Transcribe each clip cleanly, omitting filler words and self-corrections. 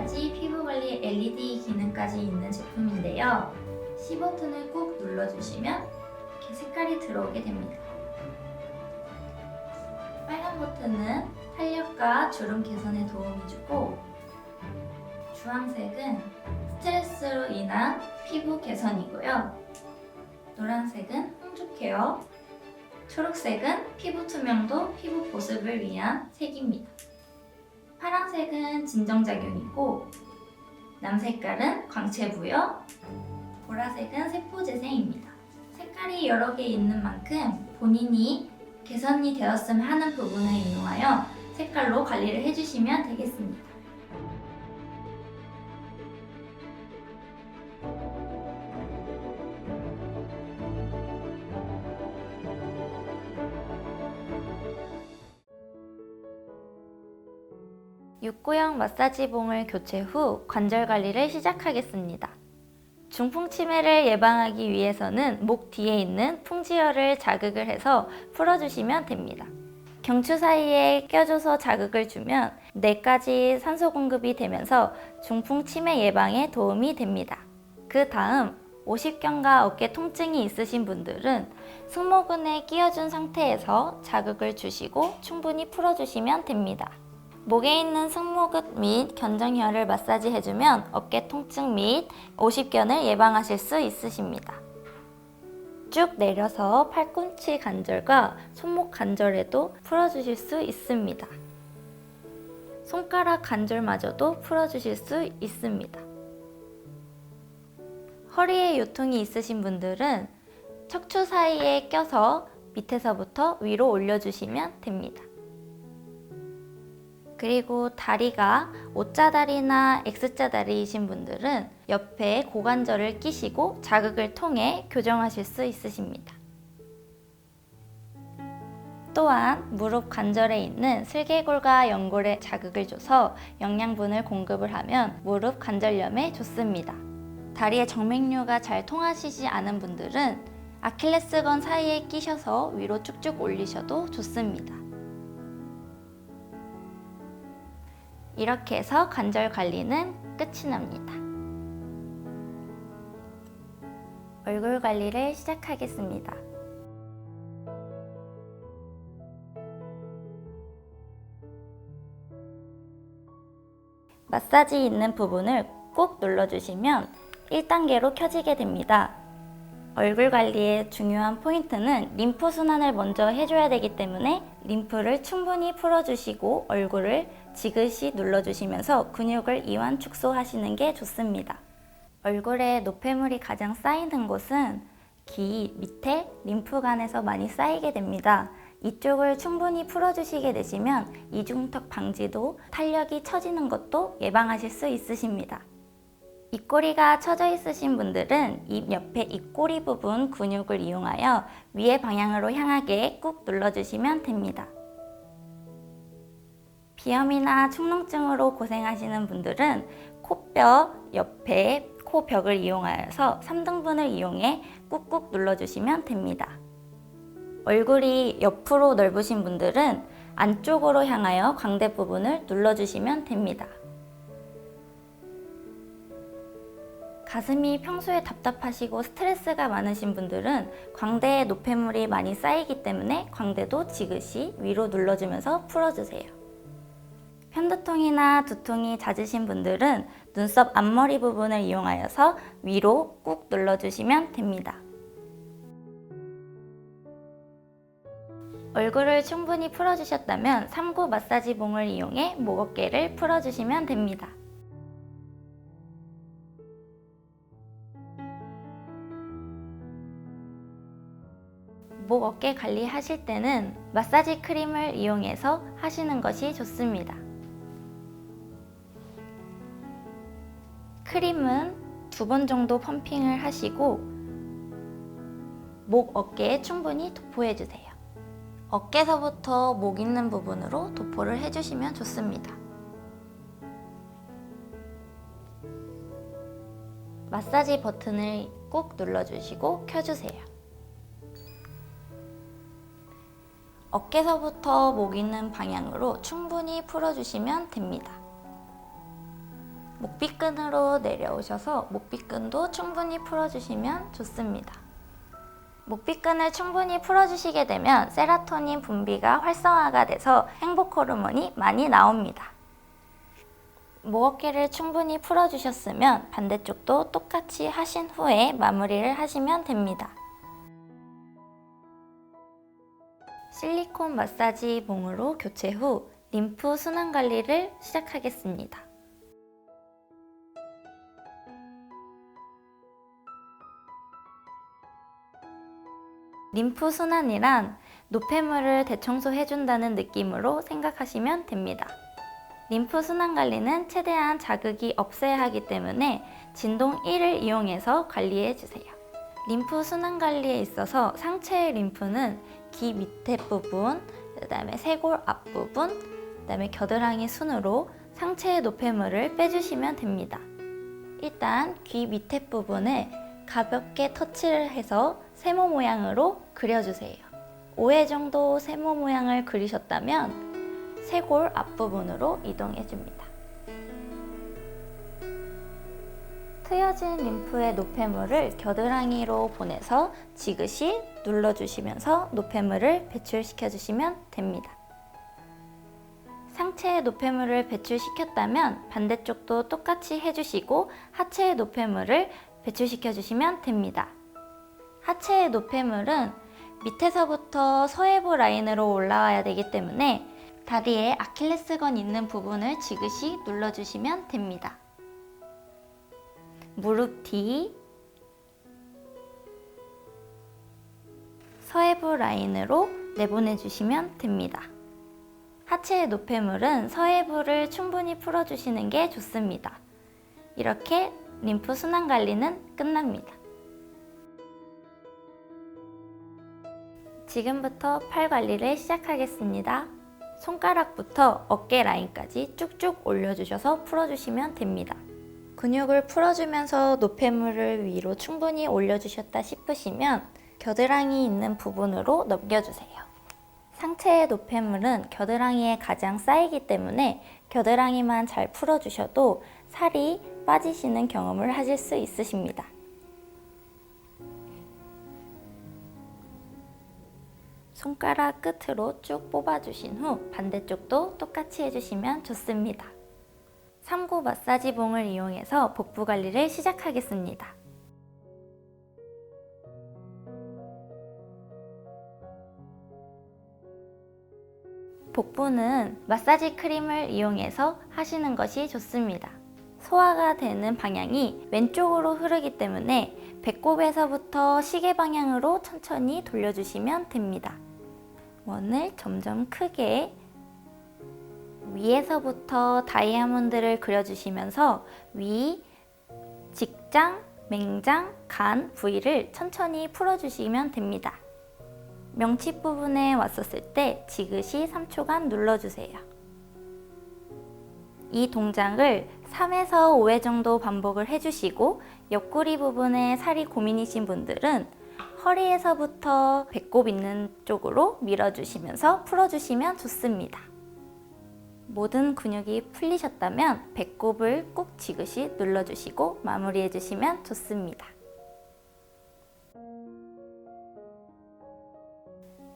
마사지 피부관리 LED 기능까지 있는 제품인데요. C 버튼을 꾹 눌러주시면 이렇게 색깔이 들어오게 됩니다. 빨간 버튼은 탄력과 주름 개선에 도움이 주고, 주황색은 스트레스로 인한 피부 개선이고요. 노란색은 홍조 케어, 초록색은 피부 투명도, 피부 보습을 위한 색입니다. 파란색은 진정작용이고, 남색깔은 광채 부여, 보라색은 세포 재생입니다. 색깔이 여러 개 있는 만큼 본인이 개선이 되었으면 하는 부분을 이용하여 색깔로 관리를 해주시면 되겠습니다. 육구형 마사지봉을 교체 후 관절 관리를 시작하겠습니다. 중풍 치매를 예방하기 위해서는 목 뒤에 있는 풍지혈을 자극을 해서 풀어주시면 됩니다. 경추 사이에 껴줘서 자극을 주면 뇌까지 산소 공급이 되면서 중풍 치매 예방에 도움이 됩니다. 그 다음 오십견과 어깨 통증이 있으신 분들은 승모근에 끼워준 상태에서 자극을 주시고 충분히 풀어주시면 됩니다. 목에 있는 승모근 및 견정혈을 마사지 해주면 어깨 통증 및 오십견을 예방하실 수 있으십니다. 쭉 내려서 팔꿈치 관절과 손목 관절에도 풀어주실 수 있습니다. 손가락 관절마저도 풀어주실 수 있습니다. 허리에 요통이 있으신 분들은 척추 사이에 껴서 밑에서부터 위로 올려주시면 됩니다. 그리고 다리가 O자 다리나 X자 다리이신 분들은 옆에 고관절을 끼시고 자극을 통해 교정하실 수 있으십니다. 또한 무릎 관절에 있는 슬개골과 연골에 자극을 줘서 영양분을 공급을 하면 무릎 관절염에 좋습니다. 다리에 정맥류가 잘 통하시지 않은 분들은 아킬레스건 사이에 끼셔서 위로 쭉쭉 올리셔도 좋습니다. 이렇게 해서 관절 관리는 끝이 납니다. 얼굴 관리를 시작하겠습니다. 마사지 있는 부분을 꾹 눌러주시면 1단계로 켜지게 됩니다. 얼굴 관리의 중요한 포인트는 림프 순환을 먼저 해줘야 되기 때문에 림프를 충분히 풀어주시고 얼굴을 지그시 눌러주시면서 근육을 이완 축소하시는 게 좋습니다. 얼굴에 노폐물이 가장 쌓이는 곳은 귀 밑에 림프관에서 많이 쌓이게 됩니다. 이쪽을 충분히 풀어주시게 되시면 이중턱 방지도, 탄력이 처지는 것도 예방하실 수 있으십니다. 입꼬리가 처져 있으신 분들은 입 옆에 입꼬리 부분 근육을 이용하여 위의 방향으로 향하게 꾹 눌러주시면 됩니다. 비염이나 축농증으로 고생하시는 분들은 코뼈 옆에 코벽을 이용하여서 3등분을 이용해 꾹꾹 눌러주시면 됩니다. 얼굴이 옆으로 넓으신 분들은 안쪽으로 향하여 광대 부분을 눌러주시면 됩니다. 가슴이 평소에 답답하시고 스트레스가 많으신 분들은 광대에 노폐물이 많이 쌓이기 때문에 광대도 지그시 위로 눌러주면서 풀어주세요. 편두통이나 두통이 잦으신 분들은 눈썹 앞머리 부분을 이용하여서 위로 꾹 눌러주시면 됩니다. 얼굴을 충분히 풀어주셨다면 3구 마사지 봉을 이용해 목 어깨를 풀어주시면 됩니다. 목 어깨 관리하실 때는 마사지 크림을 이용해서 하시는 것이 좋습니다. 크림은 2번 정도 펌핑을 하시고 목, 어깨에 충분히 도포해주세요. 어깨서부터 목 있는 부분으로 도포를 해주시면 좋습니다. 마사지 버튼을 꾹 눌러주시고 켜주세요. 어깨서부터 목 있는 방향으로 충분히 풀어주시면 됩니다. 목비끈으로 내려오셔서 목비끈도 충분히 풀어주시면 좋습니다. 목비끈을 충분히 풀어주시게 되면 세로토닌 분비가 활성화가 돼서 행복 호르몬이 많이 나옵니다. 목 어깨를 충분히 풀어주셨으면 반대쪽도 똑같이 하신 후에 마무리를 하시면 됩니다. 실리콘 마사지 봉으로 교체 후 림프 순환 관리를 시작하겠습니다. 림프 순환이란 노폐물을 대청소해준다는 느낌으로 생각하시면 됩니다. 림프 순환 관리는 최대한 자극이 없어야 하기 때문에 진동 1을 이용해서 관리해주세요. 림프 순환 관리에 있어서 상체의 림프는 귀 밑에 부분, 그 다음에 쇄골 앞부분, 그 다음에 겨드랑이 순으로 상체의 노폐물을 빼주시면 됩니다. 일단 귀 밑에 부분에 가볍게 터치를 해서 세모 모양으로 그려주세요. 5회 정도 세모 모양을 그리셨다면 쇄골 앞부분으로 이동해줍니다. 트여진 림프의 노폐물을 겨드랑이로 보내서 지그시 눌러주시면서 노폐물을 배출시켜주시면 됩니다. 상체의 노폐물을 배출시켰다면 반대쪽도 똑같이 해주시고 하체의 노폐물을 배출시켜주시면 됩니다. 하체의 노폐물은 밑에서부터 서해부 라인으로 올라와야 되기 때문에 다리에 아킬레스건 있는 부분을 지그시 눌러주시면 됩니다. 무릎 뒤, 서해부 라인으로 내보내주시면 됩니다. 하체의 노폐물은 서해부를 충분히 풀어주시는 게 좋습니다. 이렇게 림프 순환 관리는 끝납니다. 지금부터 팔 관리를 시작하겠습니다. 손가락부터 어깨 라인까지 쭉쭉 올려주셔서 풀어주시면 됩니다. 근육을 풀어주면서 노폐물을 위로 충분히 올려주셨다 싶으시면 겨드랑이 있는 부분으로 넘겨주세요. 상체의 노폐물은 겨드랑이에 가장 쌓이기 때문에 겨드랑이만 잘 풀어주셔도 살이 빠지시는 경험을 하실 수 있으십니다. 손가락 끝으로 쭉 뽑아주신 후 반대쪽도 똑같이 해주시면 좋습니다. 3구 마사지 봉을 이용해서 복부 관리를 시작하겠습니다. 복부는 마사지 크림을 이용해서 하시는 것이 좋습니다. 소화가 되는 방향이 왼쪽으로 흐르기 때문에 배꼽에서부터 시계 방향으로 천천히 돌려주시면 됩니다. 원을 점점 크게 위에서부터 다이아몬드를 그려주시면서 위, 직장, 맹장, 간 부위를 천천히 풀어주시면 됩니다. 명치 부분에 왔었을 때 지그시 3초간 눌러주세요. 이 동작을 3에서 5회 정도 반복을 해주시고 옆구리 부분에 살이 고민이신 분들은 허리에서부터 배꼽 있는 쪽으로 밀어주시면서 풀어주시면 좋습니다. 모든 근육이 풀리셨다면 배꼽을 꾹 지그시 눌러주시고 마무리해주시면 좋습니다.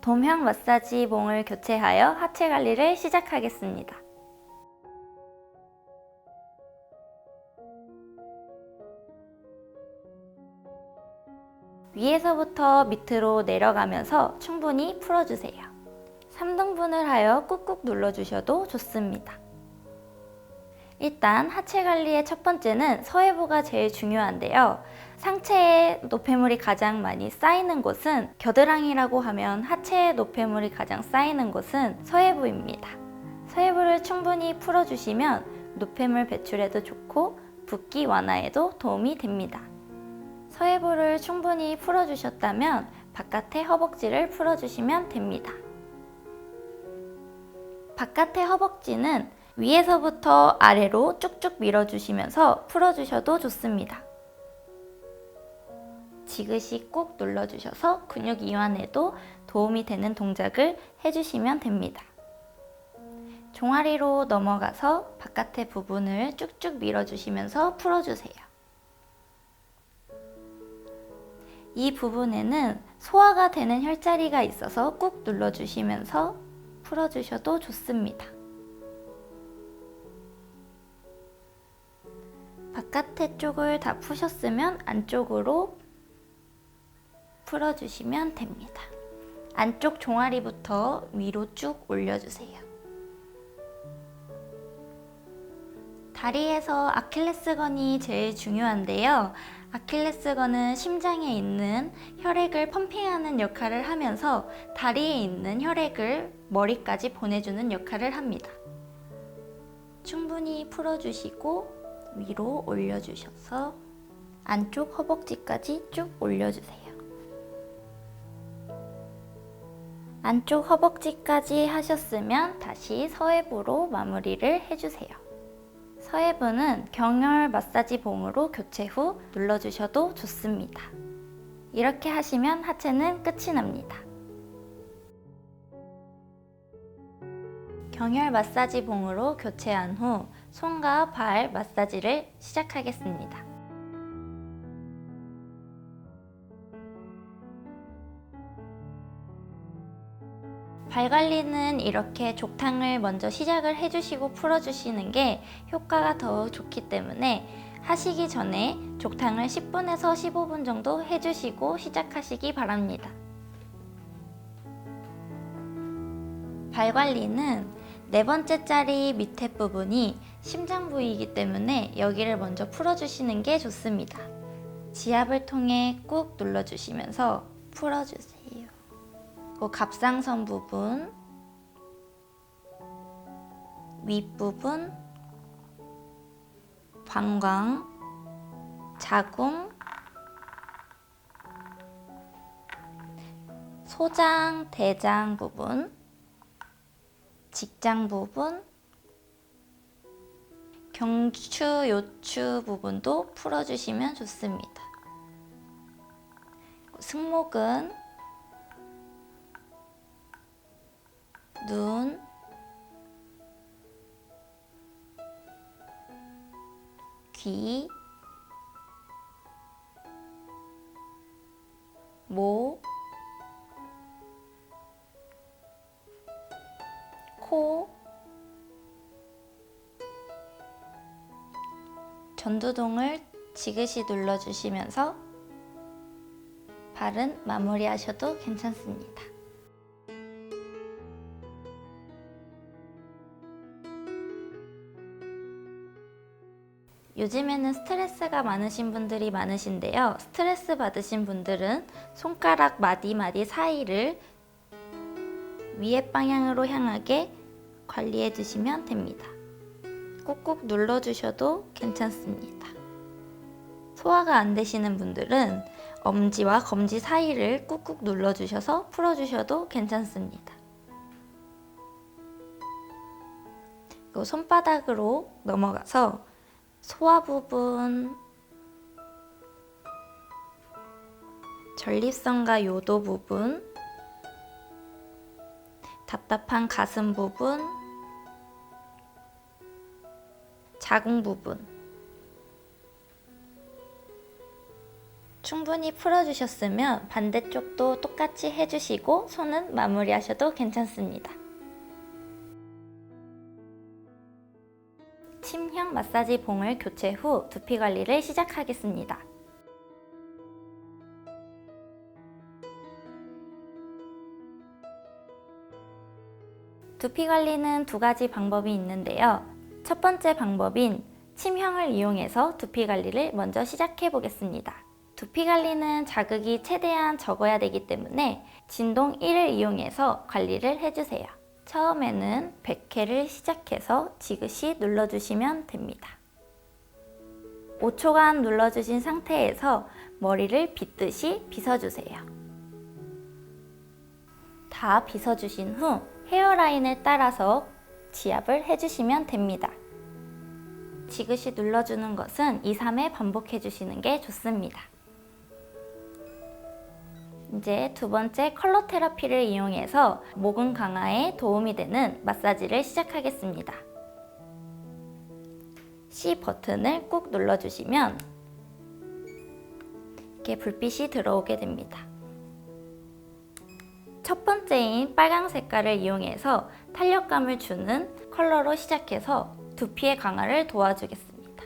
돔형 마사지 봉을 교체하여 하체 관리를 시작하겠습니다. 위에서부터 밑으로 내려가면서 충분히 풀어주세요. 3등분을 하여 꾹꾹 눌러주셔도 좋습니다. 일단 하체 관리의 첫 번째는 서해부가 제일 중요한데요. 상체에 노폐물이 가장 많이 쌓이는 곳은, 겨드랑이라고 하면 하체에 노폐물이 가장 쌓이는 곳은 서해부입니다. 서해부를 충분히 풀어주시면 노폐물 배출에도 좋고 붓기 완화에도 도움이 됩니다. 서해부를 충분히 풀어주셨다면 바깥의 허벅지를 풀어주시면 됩니다. 바깥의 허벅지는 위에서부터 아래로 쭉쭉 밀어주시면서 풀어주셔도 좋습니다. 지그시 꾹 눌러주셔서 근육 이완에도 도움이 되는 동작을 해주시면 됩니다. 종아리로 넘어가서 바깥의 부분을 쭉쭉 밀어주시면서 풀어주세요. 이 부분에는 소화가 되는 혈자리가 있어서 꾹 눌러주시면서 풀어주셔도 좋습니다. 바깥의 쪽을 다 푸셨으면 안쪽으로 풀어주시면 됩니다. 안쪽 종아리부터 위로 쭉 올려주세요. 다리에서 아킬레스건이 제일 중요한데요. 아킬레스건은 심장에 있는 혈액을 펌핑하는 역할을 하면서 다리에 있는 혈액을 머리까지 보내주는 역할을 합니다. 충분히 풀어주시고 위로 올려주셔서 안쪽 허벅지까지 쭉 올려주세요. 안쪽 허벅지까지 하셨으면 다시 서해부로 마무리를 해주세요. 서해부는 경혈 마사지 봉으로 교체 후 눌러주셔도 좋습니다. 이렇게 하시면 하체는 끝이 납니다. 경혈 마사지 봉으로 교체한 후 손과 발 마사지를 시작하겠습니다. 발 관리는 이렇게 족탕을 먼저 시작을 해주시고 풀어주시는 게 효과가 더 좋기 때문에 하시기 전에 족탕을 10분에서 15분 정도 해주시고 시작하시기 바랍니다. 발 관리는 네 번째 자리 밑에 부분이 심장 부위이기 때문에 여기를 먼저 풀어주시는 게 좋습니다. 지압을 통해 꾹 눌러주시면서 풀어주세요. 갑상선 부분, 윗부분, 방광, 자궁, 소장, 대장 부분, 직장 부분, 경추, 요추 부분도 풀어주시면 좋습니다. 승모근, 눈, 귀, 목, 코, 전두동을 지그시 눌러주시면서 발은 마무리하셔도 괜찮습니다. 요즘에는 스트레스가 많으신 분들이 많으신데요. 스트레스 받으신 분들은 손가락 마디마디 사이를 위에 방향으로 향하게 관리해 주시면 됩니다. 꾹꾹 눌러주셔도 괜찮습니다. 소화가 안 되시는 분들은 엄지와 검지 사이를 꾹꾹 눌러주셔서 풀어주셔도 괜찮습니다. 그리고 손바닥으로 넘어가서 소화 부분, 전립선과 요도 부분, 답답한 가슴 부분, 자궁 부분 충분히 풀어주셨으면 반대쪽도 똑같이 해주시고 손은 마무리하셔도 괜찮습니다. 침형 마사지 봉을 교체 후 두피 관리를 시작하겠습니다. 두피 관리는 두 가지 방법이 있는데요. 첫 번째 방법인 침형을 이용해서 두피 관리를 먼저 시작해 보겠습니다. 두피 관리는 자극이 최대한 적어야 되기 때문에 진동 1을 이용해서 관리를 해주세요. 처음에는 100회를 시작해서 지그시 눌러주시면 됩니다. 5초간 눌러주신 상태에서 머리를 빗듯이 빗어주세요. 다 빗어주신 후 헤어라인을 따라서 지압을 해주시면 됩니다. 지그시 눌러주는 것은 2, 3회 반복해주시는 게 좋습니다. 이제 두 번째 컬러 테라피를 이용해서 모근 강화에 도움이 되는 마사지를 시작하겠습니다. C 버튼을 꾹 눌러주시면 이렇게 불빛이 들어오게 됩니다. 첫 번째인 빨강 색깔을 이용해서 탄력감을 주는 컬러로 시작해서 두피의 강화를 도와주겠습니다.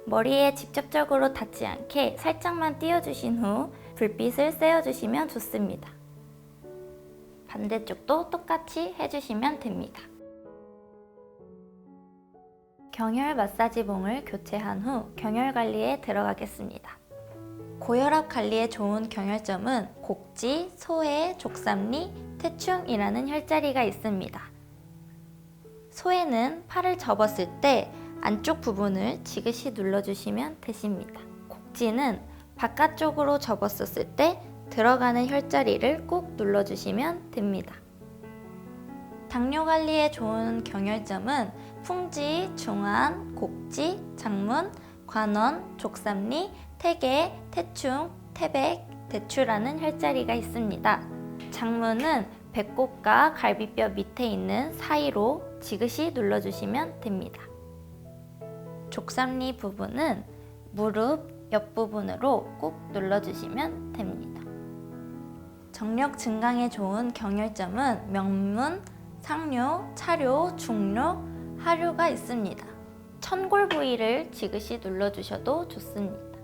머리에 직접적으로 닿지 않게 살짝만 띄워주신 후 불빛을 쐬어주시면 좋습니다. 반대쪽도 똑같이 해주시면 됩니다. 경혈 마사지봉을 교체한 후 경혈 관리에 들어가겠습니다. 고혈압 관리에 좋은 경혈점은 곡지, 소해, 족삼리, 태충이라는 혈자리가 있습니다. 소해는 팔을 접었을 때 안쪽 부분을 지그시 눌러주시면 되십니다. 곡지는 바깥쪽으로 접었을 때 들어가는 혈자리를 꾹 눌러주시면 됩니다. 당뇨 관리에 좋은 경혈점은 풍지, 중안, 곡지, 장문, 관원, 족삼리, 태계, 태충, 태백, 대추라는 혈자리가 있습니다. 장문은 배꼽과 갈비뼈 밑에 있는 사이로 지그시 눌러주시면 됩니다. 족삼리 부분은 무릎 옆부분으로 꾹 눌러주시면 됩니다. 정력 증강에 좋은 경혈점은 명문, 상뇨, 차뇨, 중뇨, 하뇨가 있습니다. 천골 부위를 지그시 눌러주셔도 좋습니다.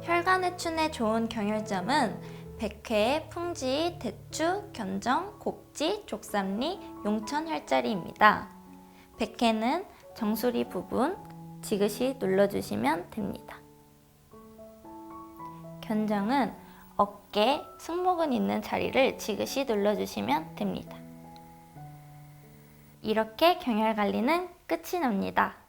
혈관회춘에 좋은 경혈점은 백회, 풍지, 대추, 견정, 곡지, 족삼리, 용천 혈자리입니다. 백회는 정수리 부분 지그시 눌러주시면 됩니다. 견정은 어깨, 승모근 있는 자리를 지그시 눌러주시면 됩니다. 이렇게 경혈 관리는 끝이 납니다.